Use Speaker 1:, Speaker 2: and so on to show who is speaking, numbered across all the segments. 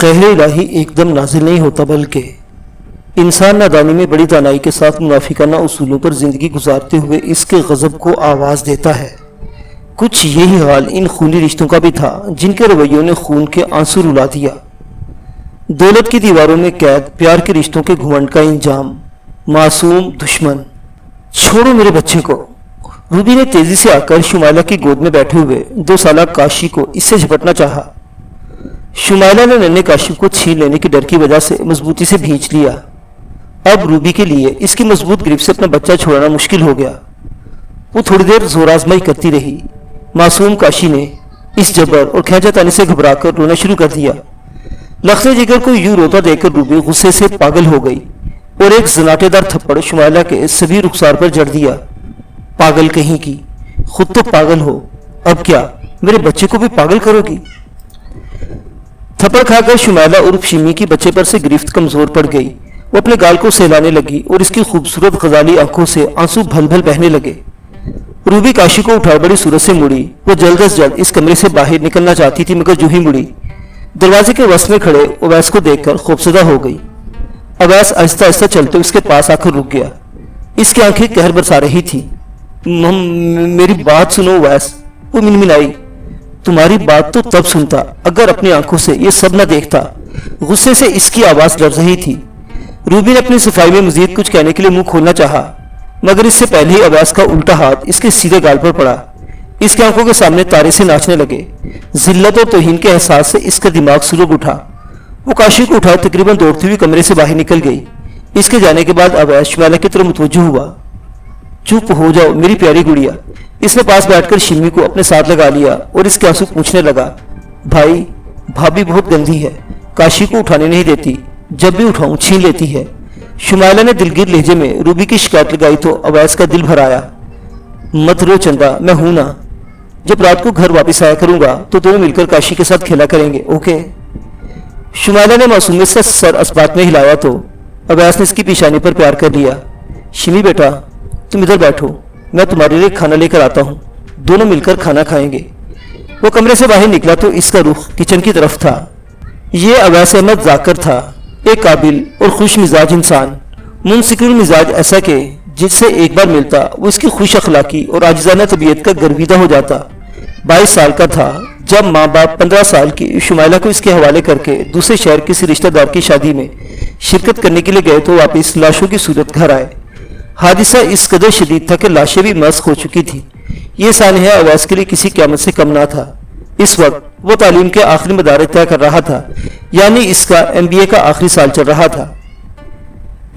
Speaker 1: قہر الہی ایک دم نازل نہیں ہوتا، بلکہ انسان نادانی میں بڑی دانائی کے ساتھ منافقانہ اصولوں پر زندگی گزارتے ہوئے اس کے غضب کو آواز دیتا ہے۔ کچھ یہی حال ان خونی رشتوں کا بھی تھا جن کے رویوں نے خون کے آنسو رلا دیا۔ دولت کی دیواروں میں قید، پیار کے رشتوں کے گھمنڈ کا انجام، معصوم دشمن۔ چھوڑو میرے بچے کو، روبی نے تیزی سے آ کر شمائلہ کی گود میں بیٹھے ہوئے 2 سالہ کاشی کو اس سے جھپٹنا چاہا۔ شمائلہ نے ننھے کاشف کو چھین لینے کے ڈر کی وجہ سے مضبوطی سے بھینچ لیا۔ اب روبی کے لیے اس کی مضبوط گرپ سے اپنا بچہ چھوڑنا مشکل ہو گیا۔ وہ تھوڑی دیر زور آزمائی کرتی رہی۔ معصوم کاشی نے اس جبر اور کھینچا تانی سے گھبرا کر رونا شروع کر دیا۔ لخت جگر کو یوں روتا دیکھ کر روبی غصے سے پاگل ہو گئی اور ایک زناٹے دار تھپڑ شمائلہ کے سبھی رخسار پر جڑ دیا۔ پاگل کہیں کی، خود تو پاگل ہو، اب کیا میرے بچے کو بھی پاگل کرو گی؟ تھپڑ کھا کر شمائلہ عرف شمی کی بچے پر سے گرفت کمزور پڑ گئی۔ وہ اپنے گال کو سہلانے لگی اور اس کی خوبصورت غزالی آنکھوں سے آنسو بھل بھل بہنے لگے۔ روبی کاشی کو اٹھا بڑی صورت سے مڑی۔ وہ جلد از جلد اس کمرے سے باہر نکلنا چاہتی تھی، مگر جو ہی مڑی دروازے کے وسط میں کھڑے اویس کو دیکھ کر خوفزدہ ہو گئی۔ اویس آہستہ آہستہ چلتے اس کے پاس آ کر رک گیا۔ اس کی آنکھیں قہر برسا رہی تھی۔ میری بات سنو اویس، وہ منمنائی۔ تمہاری بات تو تب سنتا اگر اپنی آنکھوں سے یہ سب نہ دیکھتا۔ غصے سے اس کی آواز ڈر رہی تھی۔ روبی نے اپنی صفائی میں مزید کچھ کہنے کے لیے منہ کھولنا چاہا، مگر اس سے پہلے ہی اویس کا الٹا ہاتھ اس کے سیدھے گال پر پڑا۔ اس کی آنکھوں کے سامنے تارے سے ناچنے لگے۔ ذلت اور توہین کے احساس سے اس کا دماغ سلگ اٹھا۔ وہ کاشی کو اٹھائے تقریباً دوڑتی ہوئی کمرے سے باہر نکل گئی۔ اس کے جانے کے بعد اویس شمائلہ کی طرف متوجہ ہوا۔ چپ ہو جاؤ میری پیاری گڑیا۔ اس نے پاس بیٹھ کر شمی کو اپنے ساتھ لگا لیا اور اس کے آنسو پوچھنے لگا، بھائی بھابھی بہت گندی ہے، کاشی کو اٹھانے نہیں دیتی، جب بھی اٹھاؤں چھین لیتی ہے۔ شمائلہ نے دلگیر لہجے میں روبی کی شکایت لگائی تو اویس کا دل بھر آیا۔ مت رو چندہ، میں ہوں نا، جب رات کو گھر واپس آیا کروں گا تو دونوں مل کر کاشی کے ساتھ کھیلا کریں گے، اوکے؟ شمائلہ نے معصومیت سے سر اسبات میں ہلایا تو اویس نے اس کی پیشانی پر پیار کر لیا۔ شمی بیٹا تم ادھر بیٹھو، میں تمہارے لیے کھانا لے کر آتا ہوں، دونوں مل کر کھانا کھائیں گے۔ وہ کمرے سے باہر نکلا تو اس کا رخ کچن کی طرف تھا۔ یہ اویس احمد ذاکر تھا، ایک قابل اور خوش مزاج انسان، منسکر المزاج، ایسا کہ جس سے ایک بار ملتا وہ اس کی خوش اخلاقی اور عاجزانہ طبیعت کا گرویدہ ہو جاتا۔ 22 سال کا تھا جب ماں باپ 15 سال کی شمائلہ کو اس کے حوالے کر کے دوسرے شہر کسی رشتہ دار کی شادی میں شرکت کرنے کے لیے گئے تو واپس لاشوں کی صورت گھر آئے۔ حادثہ اس قدر شدید تھا کہ لاشیں بھی مسخ ہو چکی تھی۔ یہ سانحہ اویس کے لیے کسی قیامت سے کم نہ تھا۔ اس وقت وہ تعلیم کے آخری مدارج طے کر رہا تھا، یعنی اس کا MBA کا آخری سال چل رہا تھا۔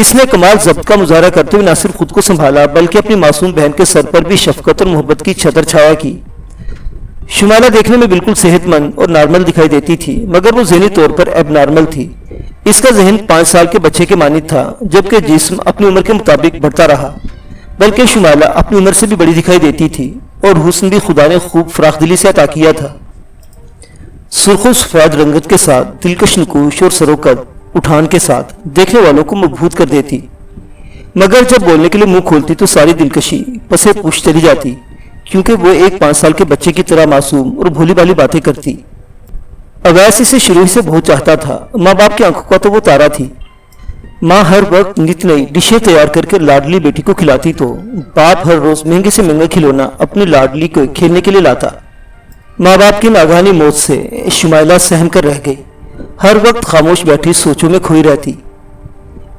Speaker 1: اس نے کمال ضبط کا مظاہرہ کرتے ہوئے نہ صرف خود کو سنبھالا بلکہ اپنی معصوم بہن کے سر پر بھی شفقت اور محبت کی چھتر چھایا کی۔ شمائلہ دیکھنے میں بالکل صحت مند اور نارمل دکھائی دیتی تھی، مگر وہ ذہنی طور پر اب نارمل تھی۔ اس کا ذہن 5 سال کے بچے کے مانند تھا، جبکہ جسم اپنی عمر کے مطابق بڑھتا رہا۔ بلکہ شمائلہ اپنی عمر سے بھی بڑی دکھائی دیتی تھی اور حسن بھی خدا نے خوب فراخ دلی سے عطا کیا تھا۔ سرخ و سفید رنگت کے ساتھ دلکش نکوش اور سروقت اٹھان کے ساتھ دیکھنے والوں کو مبہوت کر دیتی، مگر جب بولنے کے لیے منہ کھولتی تو ساری دلکشی پسے پوچھ چلی جاتی، کیونکہ وہ ایک 5 سال کے بچے کی طرح معصوم اور بھولی بھالی باتیں کرتی۔ اویس اسے شروع سے بہت چاہتا تھا۔ ماں باپ کی آنکھوں کا تو وہ تارا تھی۔ ماں ہر وقت نت نئی ڈشیں تیار کر کے لاڈلی بیٹی کو کھلاتی تو باپ ہر روز مہنگے سے مہنگا کھلونا اپنی لاڈلی کو کھیلنے کے لیے لاتا۔ ماں باپ کی ناگہانی موت سے شمائلہ سہم کر رہ گئی، ہر وقت خاموش بیٹھی سوچوں میں کھوئی رہتی۔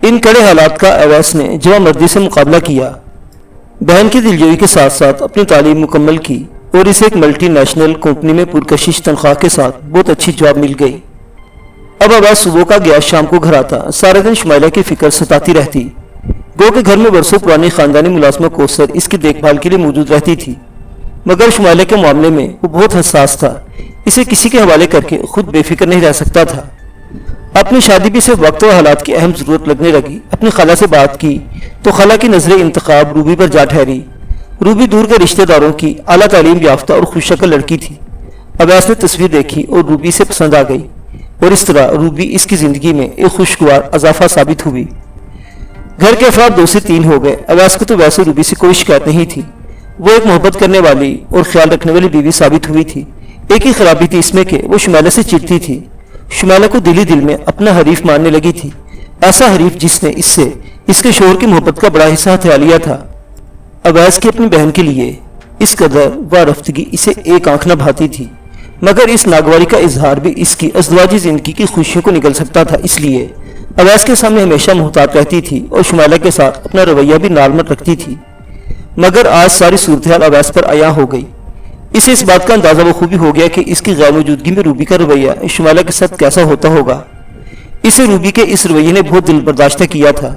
Speaker 1: ان کڑے حالات کا اویس نے جوان مردی سے مقابلہ کیا، بہن کی دلجوئی کے ساتھ ساتھ اپنی تعلیم مکمل کی اور اسے ایک ملٹی نیشنل کمپنی میں پرکشش تنخواہ کے ساتھ بہت اچھی جاب مل گئی۔ اب اویس صبح کا گیا شام کو گھر آتا، سارے دن شمائلہ کی فکر ستاتی رہتی۔ گو کہ گھر میں برسوں پرانی خاندانی ملازمہ کوثر اس کی دیکھ بھال کے لیے موجود رہتی تھی، مگر شمائلہ کے معاملے میں وہ بہت حساس تھا، اسے کسی کے حوالے کر کے خود بے فکر نہیں رہ سکتا تھا۔ اپنی شادی بھی صرف وقت و حالات کی اہم ضرورت لگنے لگی۔ اپنی خالہ سے بات کی تو خالہ کی نظر انتخاب روبی پر جا ٹھہری۔ روبی دور کے رشتہ داروں کی اعلیٰ تعلیم یافتہ اور خوش شکل لڑکی تھی۔ اویس نے تصویر دیکھی اور روبی سے پسند آ گئی، اور اس طرح روبی اس کی زندگی میں ایک خوشگوار اضافہ ثابت ہوئی۔ گھر کے افراد 2 سے 3 ہو گئے۔ اویس کو تو ویسے روبی سے کوئی شکایت نہیں تھی، وہ ایک محبت کرنے والی اور خیال رکھنے والی بیوی ثابت ہوئی تھی۔ ایک ہی خرابی تھی اس میں کہ وہ شمائلہ سے چڑتی تھی۔ شمائلہ کو دل ہی دل میں اپنا حریف ماننے لگی تھی، ایسا حریف جس نے اس کے شوہر کی محبت کا بڑا حصہ ہتھیا لیا تھا۔ اویس کی اپنی بہن کے لیے اس قدر وارفتگی اسے ایک آنکھ نہ بھاتی تھی، مگر اس ناگواری کا اظہار بھی اس کی ازدواجی زندگی کی خوشیوں کو نگل سکتا تھا، اس لیے اویس کے سامنے ہمیشہ محتاط رہتی تھی اور شمائلہ کے ساتھ اپنا رویہ بھی نارمل رکھتی تھی۔ مگر آج ساری صورتحال اویس پر عیاں ہو گئی۔ اسے اس بات کا اندازہ بخوبی ہو گیا کہ اس کی غیر موجودگی میں روبی کا رویہ شمائلہ کے ساتھ کیسا ہوتا ہوگا۔ اسے روبی کے اس رویے نے بہت دل برداشتہ کیا تھا۔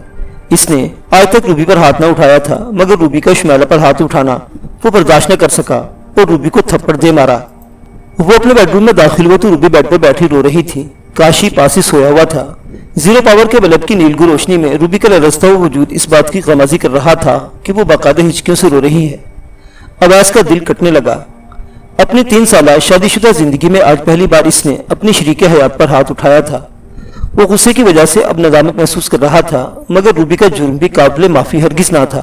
Speaker 1: اس نے آج تک روبی پر ہاتھ نہ اٹھایا تھا، مگر روبی کا شمائلہ پر ہاتھ اٹھانا وہ برداشت نہ کر سکا اور روبی کو تھپڑ دے مارا۔ وہ اپنے بیڈ روم میں داخل ہوا تو روبی بیڈ پر بیٹھی رو رہی تھی۔ کاشی پاس ہی سویا ہوا تھا۔ زیرو پاور کے بلب کی نیلگو روشنی میں روبی کا لرزتا ہوا وجود اس بات کی غمازی کر رہا تھا کہ وہ باقاعدہ ہچکیوں سے رو رہی ہے۔ اویس کا دل کٹنے لگا۔ اپنی 3 سالہ شادی شدہ زندگی میں آج پہلی بار اس نے اپنی شریک حیات پر ہاتھ اٹھایا تھا۔ وہ غصے کی وجہ سے اب ندامت محسوس کر رہا تھا، مگر روبی کا جرم بھی قابل معافی ہرگز نہ تھا۔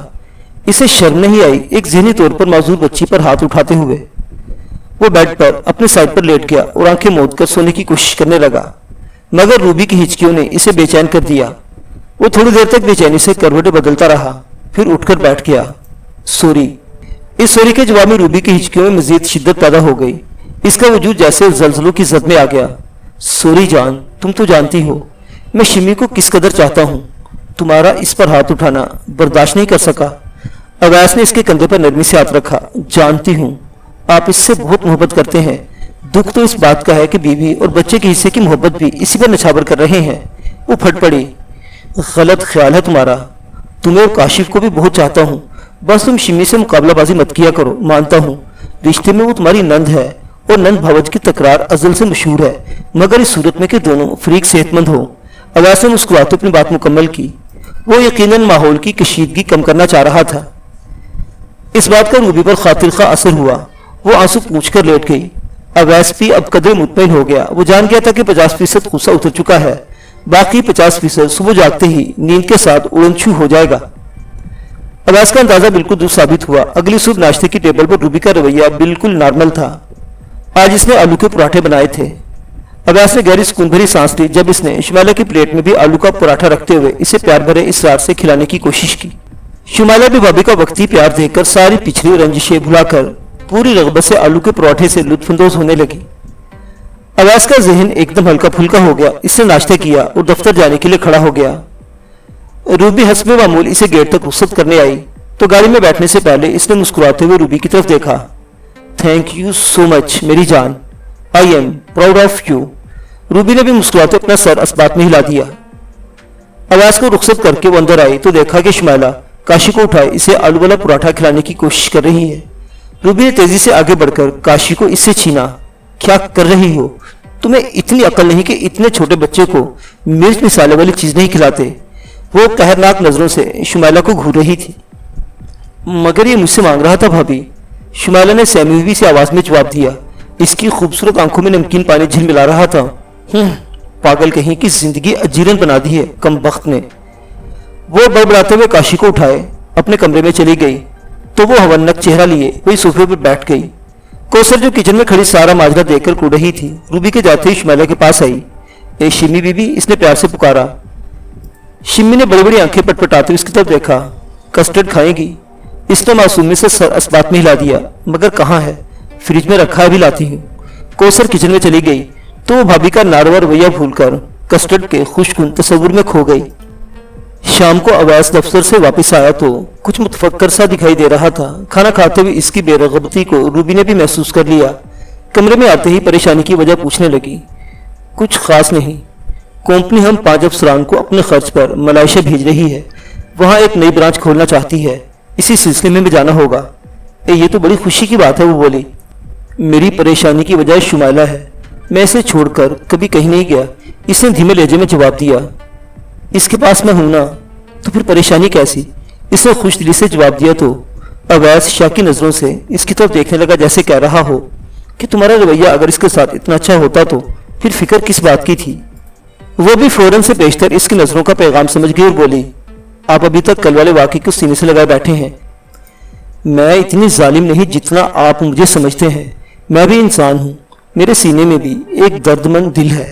Speaker 1: اسے شرم نہیں آئی ایک ذہنی طور پر معذور بچی پر ہاتھ اٹھاتے ہوئے۔ وہ بیڈ پر اپنے سائڈ پر لیٹ گیا اور آنکھیں موند کر سونے کی کوشش کرنے لگا، مگر روبی کی ہچکیوں نے اسے بے چین کر دیا۔ وہ تھوڑی دیر تک بے چینی سے کروٹیں بدلتا رہا، پھر اٹھ کر بیٹھ گیا۔ سوری۔ اس سوری کے جواب میں روبی کی ہچکیوں میں مزید شدت پیدا ہو گئی۔ اس کا وجود جیسے زلزلوں کی زد میں آ گیا۔ سوری جان، تم تو جانتی ہو میں شمی کو کس قدر چاہتا ہوں، تمہارا اس پر ہاتھ اٹھانا برداشت نہیں کر سکا۔ اویس نے اس کے کندھے پر نرمی سے ہاتھ رکھا۔ جانتی ہوں آپ اس سے بہت محبت کرتے ہیں، دکھ تو اس بات کا ہے کہ بیوی اور بچے کے حصے کی محبت بھی اسی پر نچھاور کر رہے ہیں۔ وہ پھٹ پڑی۔ غلط خیال ہے تمہارا، تمہیں اور کاشف کو بھی بہت چاہتا ہوں، بس تم شمی سے مقابلہ بازی مت کیا کرو۔ مانتا ہوں رشتے میں وہ تمہاری نند ہے اور نند بھاوج کی تکرار ازل سے مشہور ہے، مگر اس صورت میں کہ دونوں فریق صحت مند ہو۔ اویس نے مسکراتے اپنی بات مکمل کی۔ وہ یقیناً ماحول کی کشیدگی کم کرنا چاہ رہا تھا۔ اس بات کا روبی پر خاطر خواہ اثر ہوا۔ وہ آنسو پوچھ کر لیٹ گئی۔ اویس بھی اب قدر مطمئن ہو گیا۔ وہ جان گیا تھا کہ 50% غصہ اتر چکا ہے، باقی 50% صبح جاگتے ہی نیند کے ساتھ اڑن چھو ہو جائے گا۔ اویس کا اندازہ بالکل درست ثابت ہوا۔ اگلی صبح ناشتے کی ٹیبل پر روبی کا رویہ بالکل نارمل تھا۔ آج اس نے آلو کے پراٹھے بنائے تھے۔ اویس نے گہری سکون بھری سانس لی جب اس نے شمائلہ کی پلیٹ میں بھی آلو کا پراٹھا رکھتے ہوئے اسے پیار بھرے اصرار سے کھلانے کی کوشش کی۔ شمائلہ بھی بھابھی کا وقتی پیار دیکھ کر ساری پچھلی رنجشیں بھلا کر پوری رغبت سے آلو کے پراٹھے سے لطف اندوز ہونے لگی۔ اویس کا ذہن ایک دم ہلکا پھلکا ہو گیا۔ اس نے ناشتہ کیا اور دفتر جانے کے لیے کھڑا ہو گیا۔ روبی حسب معمول اسے گیٹ تک رخصت کرنے آئی تو گاڑی میں بیٹھنے سے پہلے اس نے مسکراتے ہوئے روبی کی طرف دیکھا۔ تھینک یو سو مچ میری جان، I am proud of you. Ruby نے بھی مسکراتے اپنا سر اسبات میں ہلا دیا۔ اویس کو رخصت کر کے وہ اندر آئی تو دیکھا کہ شمائلہ کاشی کو اٹھائے اسے آلو والا پراٹھا کھلانے کی کوشش کر رہی ہے۔ روبی نے تیزی سے آگے بڑھ کر کاشی کو اس سے چھینا۔ کیا کر رہی ہو؟ تمہیں اتنی عقل نہیں کہ اتنے چھوٹے بچے کو مرچ مسالے والی چیز نہیں کھلاتے؟ وہ قہرناک نظروں سے شمائلہ کو گھور رہی تھی۔ مگر یہ مجھ سے مانگ رہا تھا بھابھی، شمائلہ نے سہمی ہوئی سی آواز میں جواب دیا۔ اس کی خوبصورت آنکھوں میں نمکین پانی جھل ملا رہا تھا۔ پاگل کہیں کی زندگی اجیرن بنا دی ہے کم بخت نے۔ وہ بڑبڑاتے ہوئے کاشی کو اٹھائے اپنے کمرے میں چلی گئی تو وہ ہونک چہرہ لیے وہی صوفے پر بیٹھ گئی۔ کوثر جو کچن میں کھڑی سارا ماجرا دیکھ کر کوڑ رہی تھی، روبی کے جاتے ہی شمائلہ کے پاس آئی۔ اے شمی بی بی، اس نے پیار سے پکارا۔ شمی نے بڑی بڑی آنکھیں پٹپٹاتے ہوئے اس کی طرف دیکھا۔ کسٹرڈ کھائیں گی؟ اس نے معصومی سے سر اسبات میں ہلا دیا۔ مگر کہاں ہے؟ فریج میں رکھا ہے، بھی لاتی ہوں۔ کوثر کچن میں چلی گئی تو وہ بھابھی کا ناروا رویہ بھول کر کسٹرڈ کے خوشگن تصور میں کھو گئی۔ شام کو اویس دفتر سے واپس آیا تو کچھ متفکر سا دکھائی دے رہا تھا۔ کھانا کھاتے ہوئے اس کی بے رغبتی کو روبی نے بھی محسوس کر لیا۔ کمرے میں آتے ہی پریشانی کی وجہ پوچھنے لگی۔ کچھ خاص نہیں، کمپنی ہم 5 افسران کو اپنے خرچ پر ملائیشیا بھیج رہی ہے، وہاں ایک نئی برانچ کھولنا چاہتی ہے، اسی سلسلے میں بھی جانا ہوگا۔ یہ تو بڑی خوشی کی بات ہے، وہ بولی۔ میری پریشانی کی وجہ شمائلہ ہے، میں اسے چھوڑ کر کبھی کہیں نہیں گیا، اس نے دھیمے لہجے میں جواب دیا۔ اس کے پاس میں ہوں نا، تو پھر پریشانی کیسی؟ اس نے خوش دلی سے جواب دیا تو اویس شاکی نظروں سے اس کی طرف دیکھنے لگا جیسے کہہ رہا ہو کہ تمہارا رویہ اگر اس کے ساتھ اتنا اچھا ہوتا تو پھر فکر کس بات کی تھی؟ وہ بھی فوراً سے بیشتر اس کی نظروں کا پیغام سمجھ گئی اور بولی، آپ ابھی تک کل والے واقعے کو سینے سے لگائے بیٹھے ہیں۔ میں اتنی ظالم نہیں جتنا آپ مجھے سمجھتے ہیں، میں بھی انسان ہوں، میرے سینے میں بھی ایک دردمند دل ہے۔